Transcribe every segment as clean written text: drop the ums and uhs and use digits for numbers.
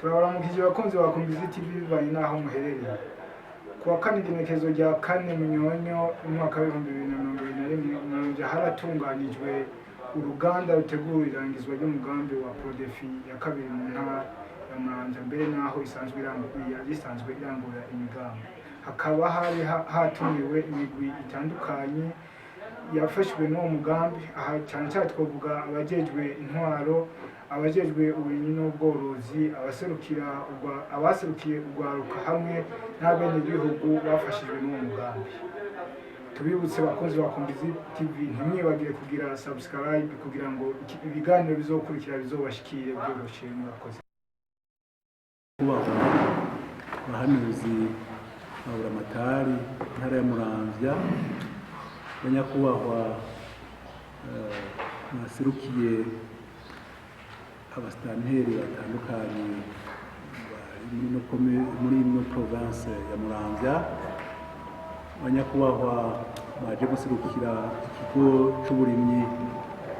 turabaramukije abakunzi ba Kumbizi TV bivanye naho muherereye. Kuwa kane igenekerezo rya 4 Munyonyo umwaka wa 2021 haratunganijwe uruganda rutegura irangizwa ry'umugambi wa Prodefi ya kabiri mu ntara ya Muramvya, mbere naho isanzwe irangura imigambi. Hakaba hari hatumiwe imigwi itandukanye yafashwe n'uwo mugambi, aha cyane cyane twavuga abajejwe intwaro, abajejwe uburimyi n'ubworozi, abaserukiye urwaruka hamwe n'abenegihugu bafashijwe n'uwo mugambi. Tubibutse bakunzi ba Kumbizi TV ntimwibagire kugira subscribe kugira ngo ibiganiro bizokurikira bizobashikire byoroshye. Murakoze. Abahanuzi Baburamatari intara ya Muramvya, banyakubahwa baserukiye abasitanteri batandukanye muri ino province ya Muramvya, banyakubahwa baje guserukira ikigo c'uburimyi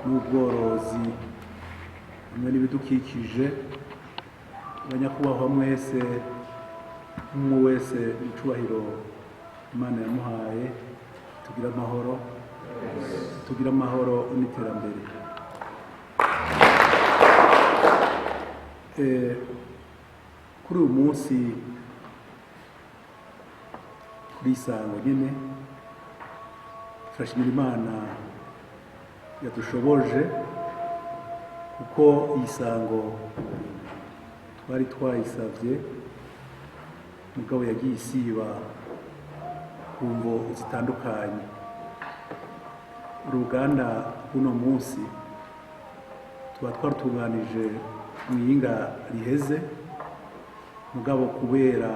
n'ubworozi hamwe n'ibidukikije, banyakubahwa mwese umwe wese icubahiro Imana yamuhaye, tugira amahoro n'iterambere. Kuri uyu munsi kuri Isango nyene turashimira Imana yadushoboje, kuko Isango twari twayisavye mugabo yagiye isiba ku mvo zitandukanye. Uruganda uno munsi tuba twarutunganije mw'iyinga riheze, mugabo kubera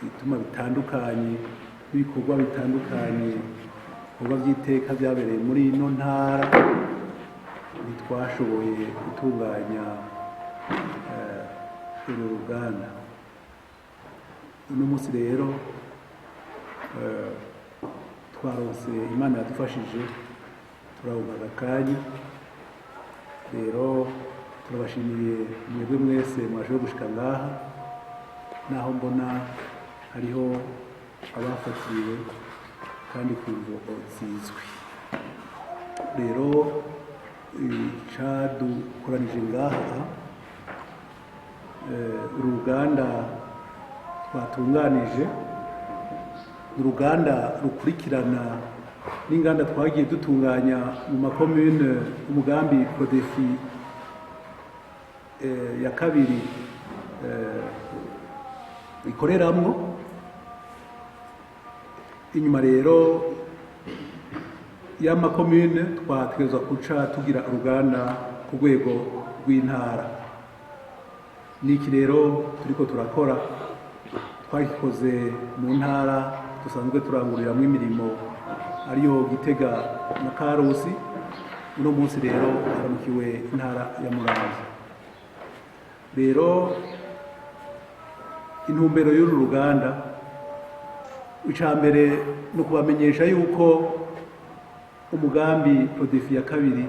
bituma bitandukanye n'ibikorwa bitandukanye, ibikorwa by'iteka byabereye muri ino ntara, ntitwashoboye gutunganya uru ruganda. Uno munsi rero twaronse, Imana yadufashije turabona akanya. Rero turabashimiye mwebwe mwese mwashoboye gushika ngaha, naho mbona hariho abafatiriwe kandi ku mvo zizwi. Rero icadukoranije ngaha, uruganda twatunganije uruganda rukurikirana n'inganda twagiye dutunganya mu makomune umugambi Prodefi ya kabiri ikoreramwo. Inyuma rero y'amakomune twategerezwa guca tugira uruganda ku rwego rw'intara. Niki rero turiko turakora, twagikoze mu ntara dusanzwe turanguriramwo imirimo ariyo Gitega na Karusi. Uno munsi rero haramukiwe intara ya Muramvya. Rero intumbero y'uru ruganda, icambere no kubamenyesha yuko umugambi Prodefi ya kabiri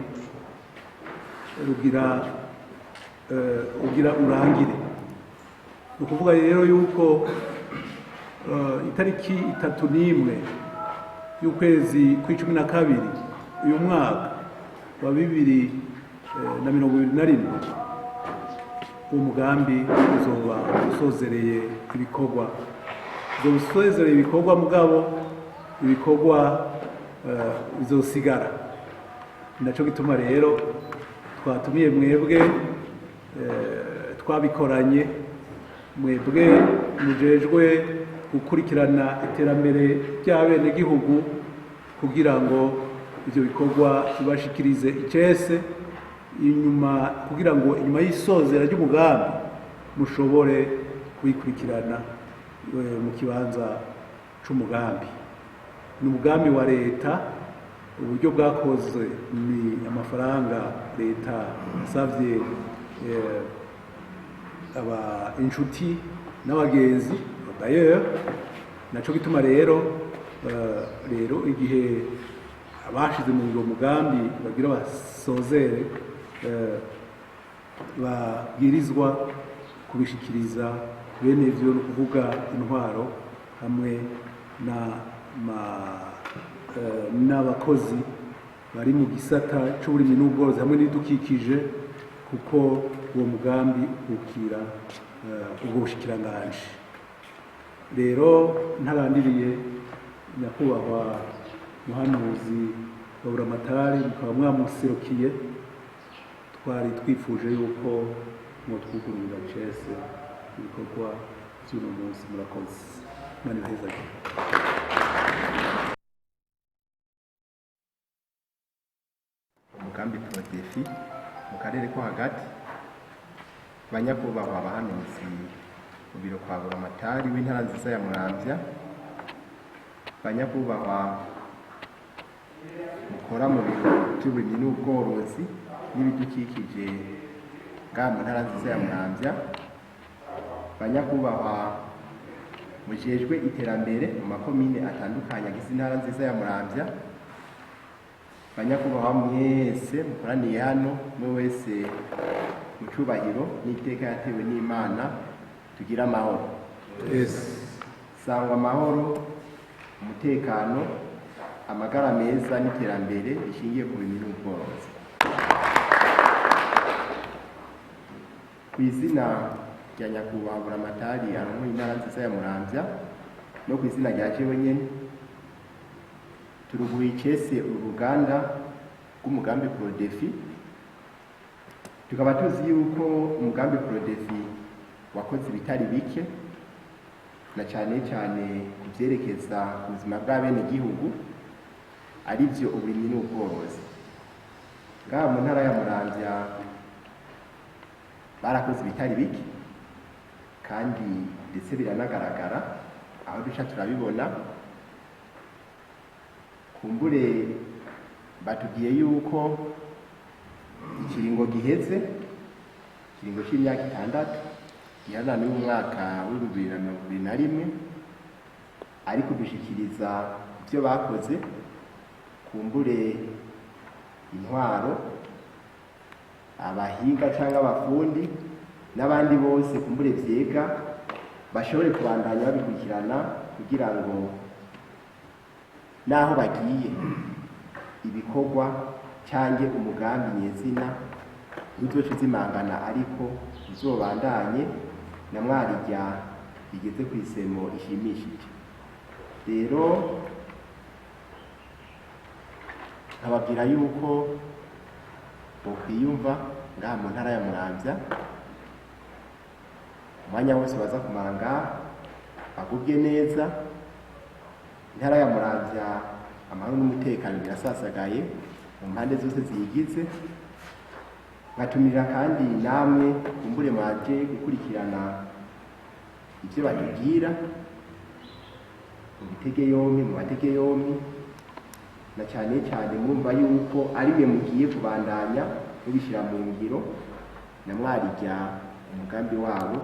ugira urangire. Ni ukuvuga rero yuko itariki 31 y'ukwezi kwa12 uyu mwaka wa 2021 uwo mugambi uzoba usozereye ibikorwa, mugabo ibikorwa bizosigara. Naco gituma rero twatumiye mwebwe twabikoranye, mwebwe mujejwe gukurikirana iterambere ry'abenegihugu, kugira ngo ivyo bikorwa bibashikirize icese, kugira ngo inyuma y'isozera ry'umugambi mushobore kubikurikirana mu kibanza c'umugambi. Ni umugambi wa leta. Uburyo bwakozwe ni amafaranga leta yasavye inshuti n'abagenzi d'ailleurs. Naco gituma rero igihe abashize mu mugambi bagira basozere babwirizwa kubishikiriza bene ivyo no kuvuga intwaro hamwe n'abakozi bari mu gisata c'uburimyi n'ubworozi hamwe n'ibidukikije kuko uwo mugambi ukira ubwo bushikiranganji. Rero ntarandiriye nyakubahwa muhanuzi wa buramatari mukaba mwamuserukiye, twari twifuje yuko mwotwugururira cese ibikorwa vy'uno munsi. Murakoze. Imana ibahezagire. Umugambi Prodefi mu karere ko hagati, banyakubahwa abahanuzi mu biro kwa buramatari w'intara nziza ya Muramvya, banyakubahwa mukora mu biro by'uburimyi n'ubworozi n'ibidukikije ngaha mu ntara nziza ya Muramvya, banyakubahwa mujejwe iterambere mu makomine atandukanye agize intara nziza ya Muramvya, banyakubahwa mwese mukoraniye hano, mwe wese mu cubahiro n'iteka yatewe n'Imana, tugira amahoro. Sangwa amahoro, umutekano, amagara meza n'iterambere rishingiye ku burimyi n'ubworozi. Ku izina rya nyakubahwa buramatari arongoye intara nziza ya Muramvya no ku izina rya jewe nyene, turuguye icese uruganda rw'umugambi Prodefi. Tukaba tuzi yuko umugambi Prodefi wakoze ibitari bike, na cyane cyane kuvyerekeza ku buzima bw'abenegihugu, arivyo uburimyi n'ubworozi. Ngaha mu ntara ya Muramvya barakoze ibitari bike, kandi ndetse biranagaragara aho duca turabibona. Kumbure batubwiye yuko ikiringo giheze, ikiringo c'imyaka 6 gihana n'umwaka w'2021, ariko dushikiriza ivyo bakoze. Kumbure intwaro, abahinga cyangwa abafundi n'abandi bose kumbure vyega bashobore kubandanya babikurikirana, kugira ngo naho bagiye ibikorwa cyange umugambi nyezina uzoca uzimangana, ariko uzobandanye na mwarirya bigeze ku isemo ishimishije. Rero nkababwira yuko bokwiyumva ngaha mu ntara ya Muramvya, umwanya wose baza kumara ngaha bagubwe neza. Intara ya Muramvya amahoro n'umutekano birasasagaye mu mpande zose ziyigize. Ngatumira kandi namwe kumbure mwaje gukurikirana ivyo batubwira, mu batege yompi, na cyane cyane mwumva yuko ari mwe mugiye kubandanya mubishira mu ngiro, na mwarirya umugambi wabo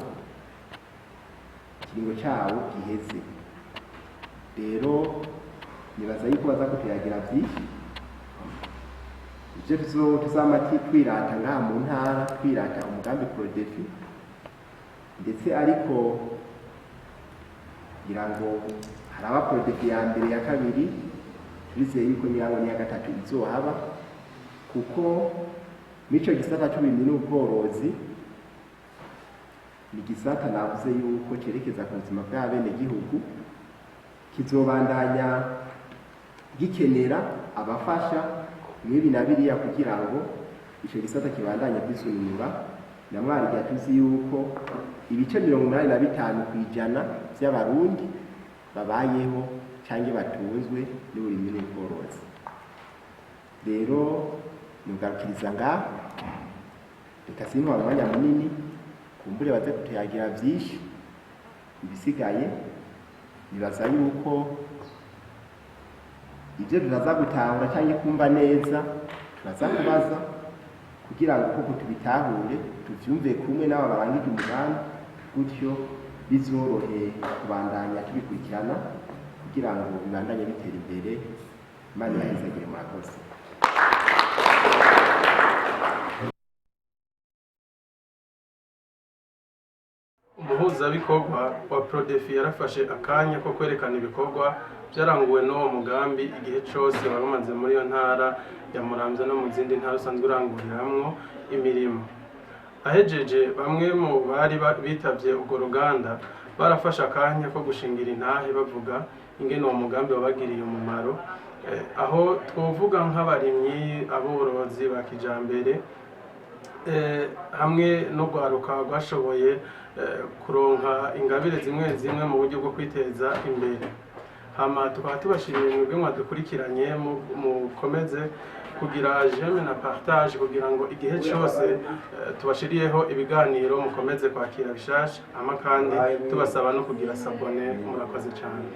ikiringo cyawo giheze. Rero nibaza yuko baza kutuyagira byinshi, ivyo tuzamati twirata ngaha mu ntara, twirata umugambi Prodefi, ndetse ariko kugira ngo haraba Prodefi ya mbere ya kabiri, turizeye yuko nyirango n'iya gatatu izohaba, kuko mico gisata c'uburimyi n'ubworozi ni gisata navuze yuko cerekeza ku buzima bw'abenegihugu, kizobandanya gikenera abafasha mwibi na biriya kugira ngo ico gisata kibandanye kwisununura. Na mwarirya tuzi yuko ibice 85% vy'abarundi babayeho canke batunzwe n'uburimyi n'ubworozi. Rero nugarukiriza ngaha, reka sintwara umwanya munini, kumbure baze kutuyagira vyinshi. Ibisigaye nibaza yuko ivyo turaza gutahura canke kumva neza turaza kubaza, kugira ngo koko tubitahure, tuvyumve kumwe n'aba barangije umugambi, gutyo bizorohe kubandanya tubikurikirana, kugira ngo bibandanye bitera imbere. Imana ibahezagire. Murakoze. umuhuzabikorwa wa Prodefi yarafashe akanya ko kwerekana ibikorwa byaranguwe n'uwo mugambi igihe cyose wari umaze muri iyo ntara ya Muramvya no mu zindi ntara usanzwe uranguriramwo imirimo. Ahejeje bamwe mu bari bitavye urwo ruganda barafashe akanya ko gushingira intahe bavuga ingene uwo mugambi wabagiriye umumaro, aho twovuga nk'abarimyi, aborozi ba kijambere, hamwe no gwaruka rwashoboye kuronka ingabire zimwe zimwe mu buryo bwo kwiteza imbere. Hama tukaba tubashimiye mwebwe mwadukurikiranye, mukomeze kugira j'aime na partage kugira ngo igihe cyose tubashiriyeho ibiganiro mukomeze kwakira bishasha, hama kandi tubasaba no kugira sabone. Murakoze cyane.